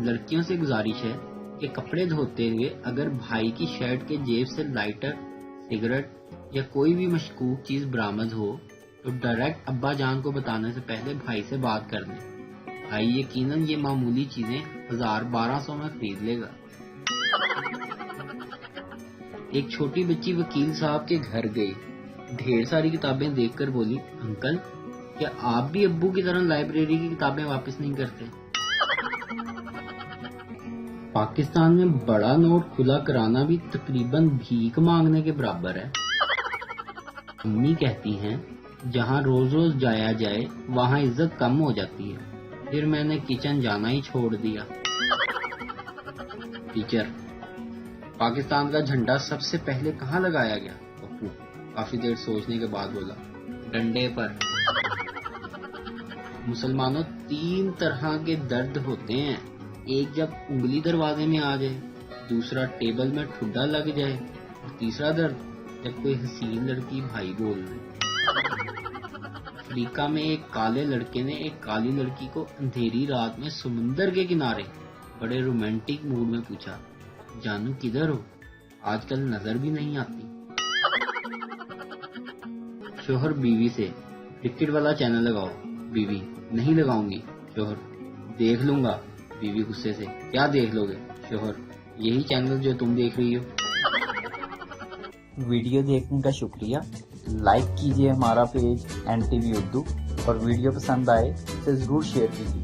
لڑکیوں سے گزارش ہے کہ کپڑے دھوتے ہوئے اگر بھائی کی شرٹ کے جیب سے لائٹر، سگریٹ یا کوئی بھی مشکوک چیز برآمد ہو تو ڈائریکٹ ابا جان کو بتانے سے پہلے بھائی سے بات کر دیں۔ بھائی یقیناً یہ معمولی چیزیں 1200 میں خرید لے گا۔ ایک چھوٹی بچی وکیل صاحب کے گھر گئی، ڈھیر ساری کتابیں دیکھ کر بولی، انکل کیا آپ بھی ابو کی طرح لائبریری کی کتابیں واپس نہیں کرتے؟ پاکستان میں بڑا نوٹ کھلا کرانا بھی تقریباً بھیک مانگنے کے برابر ہے۔ امی کہتی ہیں جہاں روز روز جایا جائے وہاں عزت کم ہو جاتی ہے، پھر میں نے کچن جانا ہی چھوڑ دیا۔ ٹیچر، پاکستان کا جھنڈا سب سے پہلے کہاں لگایا گیا؟ پپو کافی دیر سوچنے کے بعد بولا، ڈنڈے پر۔ مسلمانوں 3 طرح کے درد ہوتے ہیں، ایک جب انگلی دروازے میں آ جائے، دوسرا ٹیبل میں ٹھڈا لگ جائے، اور تیسرا درد جب کوئی حسین لڑکی بھائی بول دے۔ افریقہ میں ایک کالے لڑکے نے ایک کالی لڑکی کو اندھیری رات میں سمندر کے کنارے بڑے رومانٹک موڈ میں پوچھا، جانو کدھر ہو؟ آج کل نظر بھی نہیں آتی۔ شوہر بیوی سے، کرکٹ والا چینل لگاؤ۔ بیوی، نہیں لگاؤں گی۔ شوہر، دیکھ لوں گا۔ بیوی غصے سے، کیا دیکھ لو گے؟ شوہر، یہی چینل جو تم دیکھ رہی ہو۔ ویڈیو دیکھنے کا شکریہ۔ لائک کیجیے ہمارا پیج NTV اردو، اور ویڈیو پسند آئے تو ضرور شیئر کیجیے۔